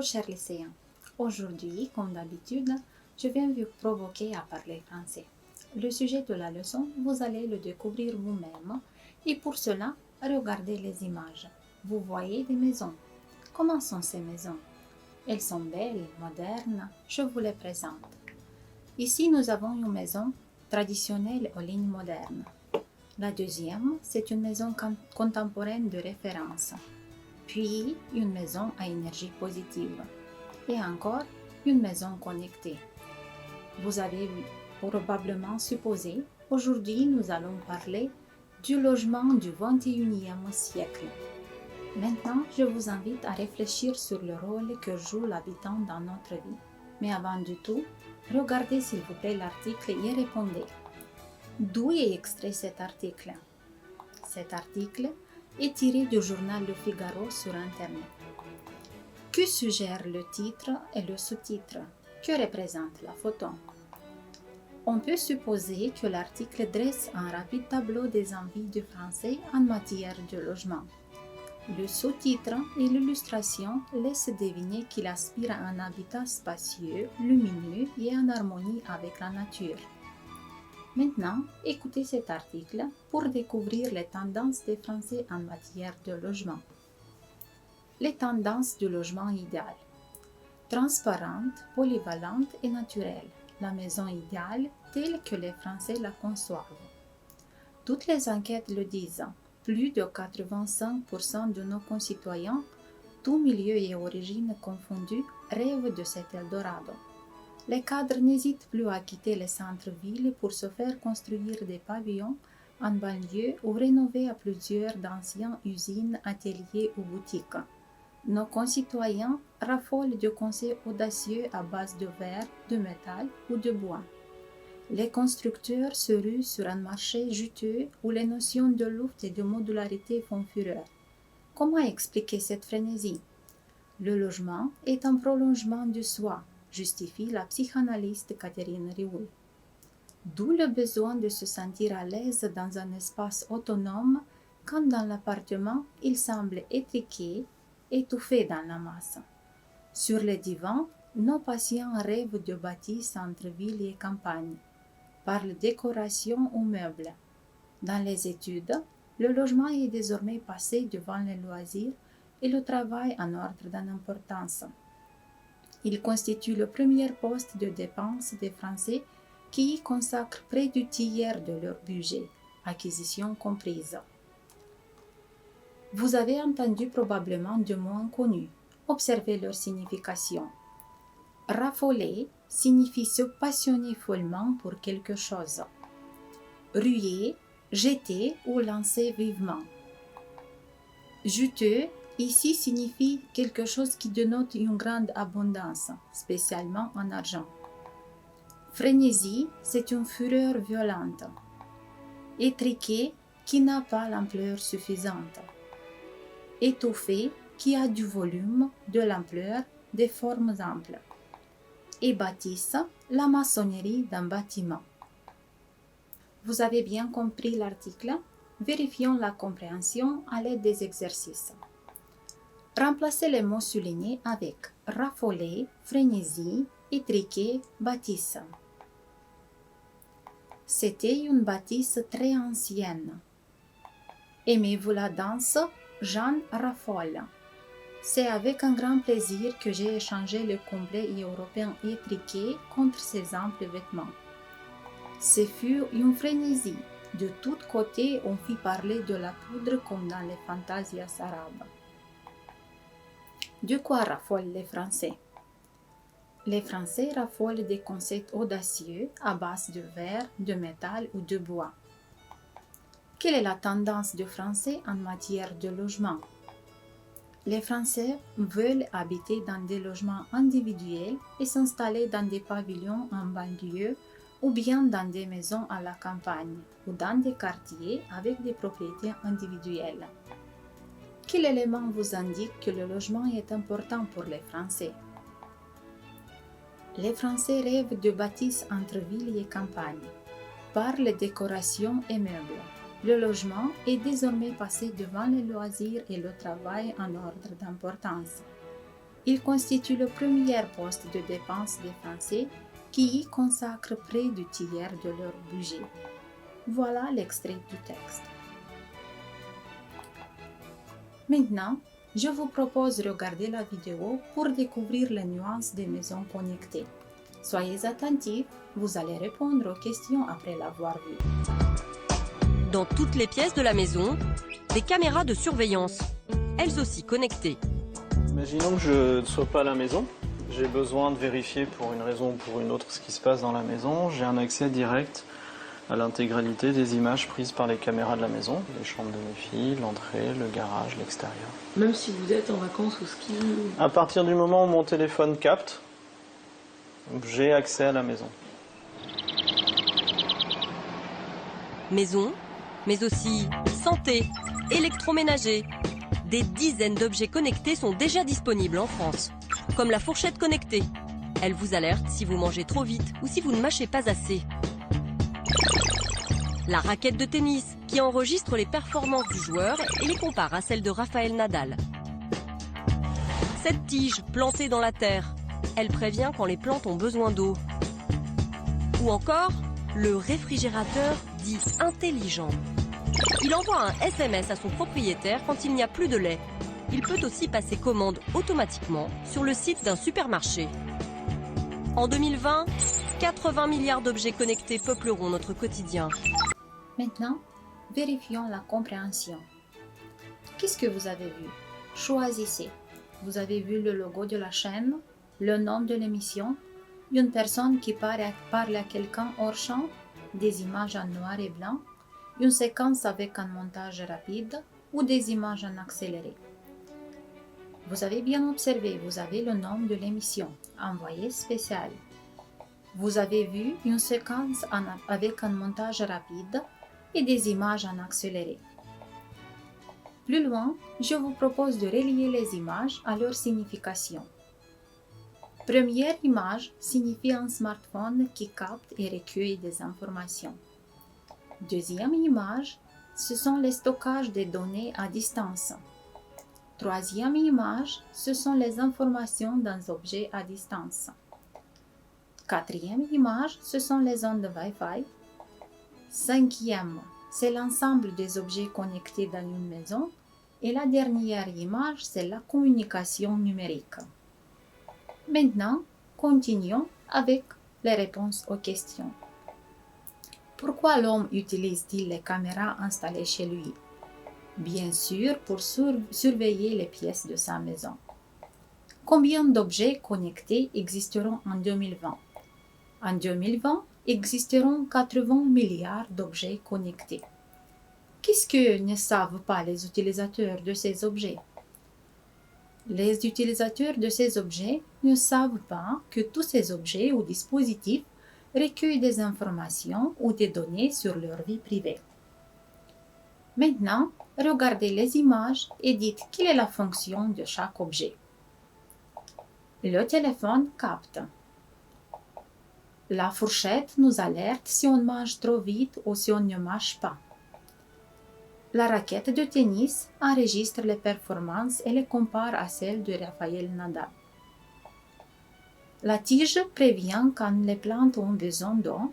chers lycéens. Aujourd'hui, comme d'habitude, je viens vous provoquer à parler français. Le sujet de la leçon, vous allez le découvrir vous-même et pour cela, regardez les images. Vous voyez des maisons. Comment sont ces maisons? Elles sont belles, modernes, je vous les présente. Ici, nous avons une maison traditionnelle aux lignes modernes. La deuxième, c'est une maison contemporaine de référence. Puis, une maison à énergie positive. Et encore, une maison connectée. Vous avez probablement supposé, aujourd'hui nous allons parler du logement du 21e siècle. Maintenant, je vous invite à réfléchir sur le rôle que joue l'habitant dans notre vie. Mais avant de tout, regardez s'il vous plaît l'article et répondez. D'où est extrait cet article? Cet article est tiré du journal Le Figaro sur Internet. Que suggère le titre et le sous-titre? Que représente la photo? On peut supposer que l'article dresse un rapide tableau des envies du Français en matière de logement. Le sous-titre et l'illustration laissent deviner qu'il aspire à un habitat spacieux, lumineux et en harmonie avec la nature. Maintenant, écoutez cet article pour découvrir les tendances des Français en matière de logement. Les tendances du logement idéal. Transparente, polyvalente et naturelle. La maison idéale telle que les Français la conçoivent. Toutes les enquêtes le disent. Plus de 85% de nos concitoyens, tous milieux et origines confondus, rêvent de cet Eldorado. Les cadres n'hésitent plus à quitter les centres-villes pour se faire construire des pavillons en banlieue ou rénover à plusieurs d'anciennes usines, ateliers ou boutiques. Nos concitoyens raffolent de conseils audacieux à base de verre, de métal ou de bois. Les constructeurs se ruent sur un marché juteux où les notions de loft et de modularité font fureur. Comment expliquer cette frénésie? Le logement est un prolongement du soi, justifie la psychanalyste Catherine Rioux. D'où le besoin de se sentir à l'aise dans un espace autonome quand dans l'appartement il semble étriqué, étouffé dans la masse. Sur les divans, nos patients rêvent de bâtisses entre ville et campagne, parlent décoration ou meubles. Dans les études, le logement est désormais passé devant les loisirs et le travail en ordre d'importance. Il constitue le premier poste de dépense des Français qui y consacrent près du tiers de leur budget, acquisition comprise. Vous avez entendu probablement deux mots inconnus. Observez leur signification. Raffoler signifie se passionner follement pour quelque chose. Ruer, jeter ou lancer vivement. Juteux, ici signifie quelque chose qui dénote une grande abondance, spécialement en argent. Frénésie, c'est une fureur violente. Étriqué, qui n'a pas l'ampleur suffisante. Étoffé, qui a du volume, de l'ampleur, des formes amples. Et bâtisse, la maçonnerie d'un bâtiment. Vous avez bien compris l'article? Vérifions la compréhension à l'aide des exercices. Remplacez les mots soulignés avec raffoler, frénésie, étriqué, bâtisse. C'était une bâtisse très ancienne. Aimez-vous la danse? Jeanne raffole. C'est avec un grand plaisir que j'ai échangé le complet européen étriqué contre ses amples vêtements. Ce fut une frénésie. De tous côtés, on fit parler de la poudre comme dans les fantasias arabes. De quoi raffolent les Français? Les Français raffolent des concepts audacieux à base de verre, de métal ou de bois. Quelle est la tendance des Français en matière de logement? Les Français veulent habiter dans des logements individuels et s'installer dans des pavillons en banlieue ou bien dans des maisons à la campagne ou dans des quartiers avec des propriétés individuelles. Quel élément vous indique que le logement est important pour les Français? Les Français rêvent de bâtisses entre ville et campagne, parlent décoration et meubles. Le logement est désormais passé devant les loisirs et le travail en ordre d'importance. Il constitue le premier poste de dépense des Français qui y consacrent près du tiers de leur budget. Voilà l'extrait du texte. Maintenant, je vous propose de regarder la vidéo pour découvrir les nuances des maisons connectées. Soyez attentifs, vous allez répondre aux questions après l'avoir vue. Dans toutes les pièces de la maison, des caméras de surveillance, elles aussi connectées. Imaginons que je ne sois pas à la maison. J'ai besoin de vérifier pour une raison ou pour une autre ce qui se passe dans la maison. J'ai un accès direct à l'intégralité des images prises par les caméras de la maison. Les chambres de mes filles, l'entrée, le garage, l'extérieur. Même si vous êtes en vacances au ski? À partir du moment où mon téléphone capte, j'ai accès à la maison. Maison, mais aussi santé, électroménager. Des dizaines d'objets connectés sont déjà disponibles en France, comme la fourchette connectée. Elle vous alerte si vous mangez trop vite ou si vous ne mâchez pas assez. La raquette de tennis, qui enregistre les performances du joueur et les compare à celles de Rafael Nadal. Cette tige plantée dans la terre, elle prévient quand les plantes ont besoin d'eau. Ou encore, le réfrigérateur dit intelligent. Il envoie un SMS à son propriétaire quand il n'y a plus de lait. Il peut aussi passer commande automatiquement sur le site d'un supermarché. En 2020, 80 milliards d'objets connectés peupleront notre quotidien. Maintenant, vérifions la compréhension. Qu'est-ce que vous avez vu? Choisissez. Vous avez vu le logo de la chaîne, le nom de l'émission, une personne qui parle à quelqu'un hors champ, des images en noir et blanc, une séquence avec un montage rapide ou des images en accéléré. Vous avez bien observé, vous avez le nom de l'émission, envoyé spécial. Vous avez vu une séquence avec un montage rapide et des images en accéléré. Plus loin, je vous propose de relier les images à leur signification. Première image signifie un smartphone qui capte et recueille des informations. Deuxième image, ce sont les stockages des données à distance. Troisième image, ce sont les informations d'un objet à distance. Quatrième image, ce sont les ondes Wi-Fi. Cinquième, c'est l'ensemble des objets connectés dans une maison. Et la dernière image, c'est la communication numérique. Maintenant, continuons avec les réponses aux questions. Pourquoi l'homme utilise-t-il les caméras installées chez lui? Bien sûr, pour surveiller les pièces de sa maison. Combien d'objets connectés existeront en 2020? En 2020, existeront 80 milliards d'objets connectés. Qu'est-ce que ne savent pas les utilisateurs de ces objets? Les utilisateurs de ces objets ne savent pas que tous ces objets ou dispositifs recueillent des informations ou des données sur leur vie privée. Maintenant, regardez les images et dites quelle est la fonction de chaque objet. Le téléphone capte. La fourchette nous alerte si on mange trop vite ou si on ne mange pas. La raquette de tennis enregistre les performances et les compare à celles de Rafael Nadal. La tige prévient quand les plantes ont besoin d'eau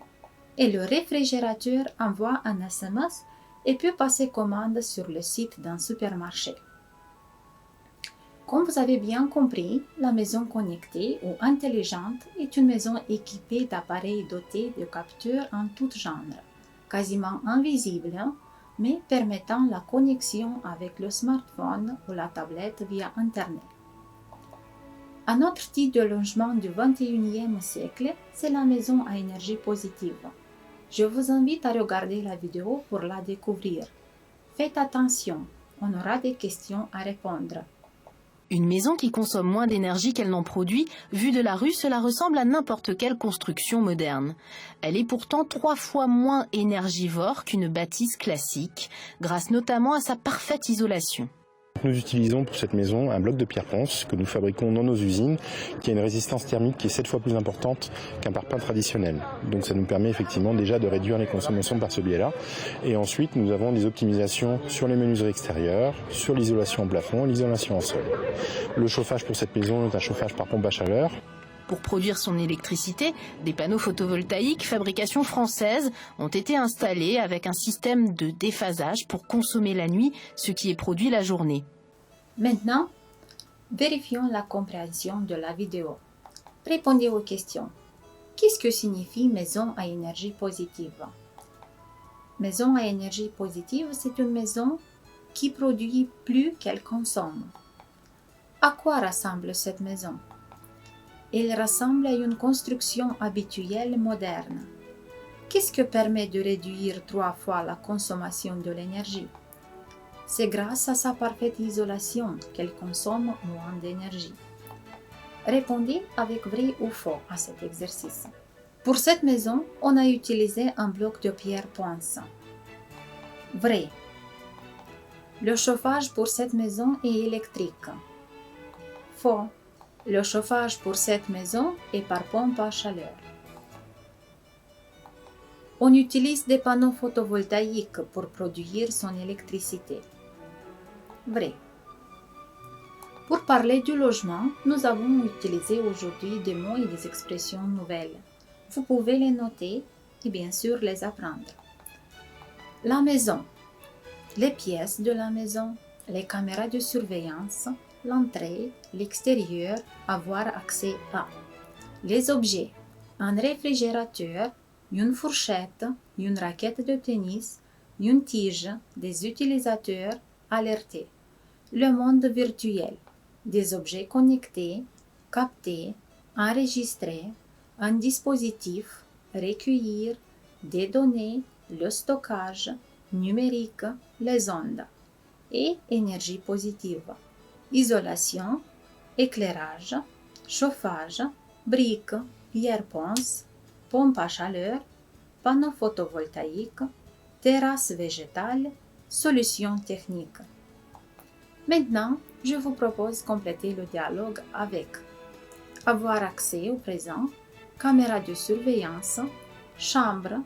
et le réfrigérateur envoie un SMS et peut passer commande sur le site d'un supermarché. Comme vous avez bien compris, la maison connectée ou intelligente est une maison équipée d'appareils dotés de capteurs en tout genre, quasiment invisibles, mais permettant la connexion avec le smartphone ou la tablette via Internet. Un autre type de logement du XXIe siècle, c'est la maison à énergie positive. Je vous invite à regarder la vidéo pour la découvrir. Faites attention, on aura des questions à répondre. Une maison qui consomme moins d'énergie qu'elle n'en produit, vue de la rue, cela ressemble à n'importe quelle construction moderne. Elle est pourtant 3 fois moins énergivore qu'une bâtisse classique, grâce notamment à sa parfaite isolation. nous utilisons pour cette maison un bloc de pierre ponce que nous fabriquons dans nos usines, qui a une résistance thermique qui est 7 fois plus importante qu'un parpaing traditionnel. Donc ça nous permet effectivement déjà de réduire les consommations par ce biais-là. Et ensuite, nous avons des optimisations sur les menuiseries extérieures, sur l'isolation en plafond et l'isolation en sol. Le chauffage pour cette maison est un chauffage par pompe à chaleur. Pour produire son électricité, des panneaux photovoltaïques fabrication française ont été installés avec un système de déphasage pour consommer la nuit ce qui est produit la journée. Maintenant, vérifions la compréhension de la vidéo. Répondez aux questions. Qu'est-ce que signifie maison à énergie positive? Maison à énergie positive, c'est une maison qui produit plus qu'elle consomme. À quoi ressemble cette maison? Elle ressemble à une construction habituelle moderne. Qu'est-ce que permet de réduire 3 fois la consommation de l'énergie? C'est grâce à sa parfaite isolation qu'elle consomme moins d'énergie. Répondez avec vrai ou faux à cet exercice. Pour cette maison, on a utilisé un bloc de pierre ponce. Vrai. Le chauffage pour cette maison est électrique. Faux. Le chauffage pour cette maison est par pompe à chaleur. On utilise des panneaux photovoltaïques pour produire son électricité. Vrai. Pour parler du logement, nous avons utilisé aujourd'hui des mots et des expressions nouvelles. Vous pouvez les noter et bien sûr les apprendre. La maison, les pièces de la maison, les caméras de surveillance, l'entrée, l'extérieur, avoir accès à. Les objets, un réfrigérateur, une fourchette, une raquette de tennis, une tige, des utilisateurs alertés. Le monde virtuel, des objets connectés, captés, enregistrés, un dispositif, recueillir, des données, le stockage, numérique, les ondes et énergie positive. Isolation, éclairage, chauffage, briques, pierre ponce, pompe à chaleur, panneaux photovoltaïques, terrasse végétale, solutions techniques. Maintenant, je vous propose de compléter le dialogue avec avoir accès au présent, caméra de surveillance, chambre,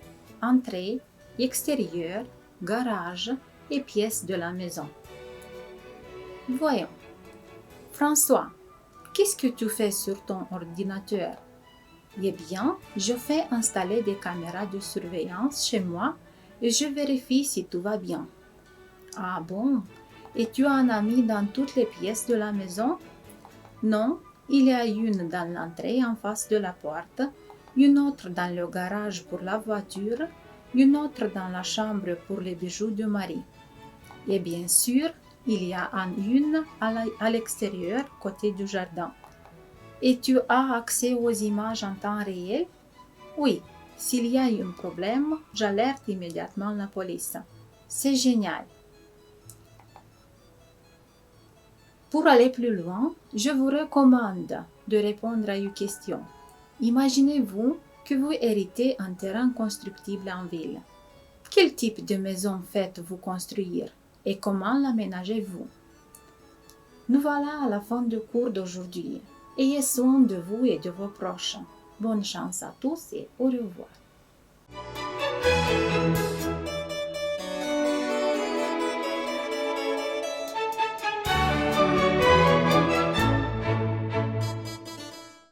entrée, extérieur, garage et pièces de la maison. Voyons. François, qu'est-ce que tu fais sur ton ordinateur? Eh bien, je fais installer des caméras de surveillance chez moi et je vérifie si tout va bien. Ah bon? Et tu en as mis dans toutes les pièces de la maison? Non, il y a une dans l'entrée en face de la porte, une autre dans le garage pour la voiture, une autre dans la chambre pour les bijoux de Marie. Et bien sûr, il y a une à l'extérieur, côté du jardin. Et tu as accès aux images en temps réel? Oui, s'il y a un problème, j'alerte immédiatement la police. C'est génial. Pour aller plus loin, je vous recommande de répondre à une question. Imaginez-vous que vous héritez un terrain constructible en ville. Quel type de maison faites-vous construire et comment l'aménagez-vous? Nous voilà à la fin du cours d'aujourd'hui. Ayez soin de vous et de vos proches. Bonne chance à tous et au revoir.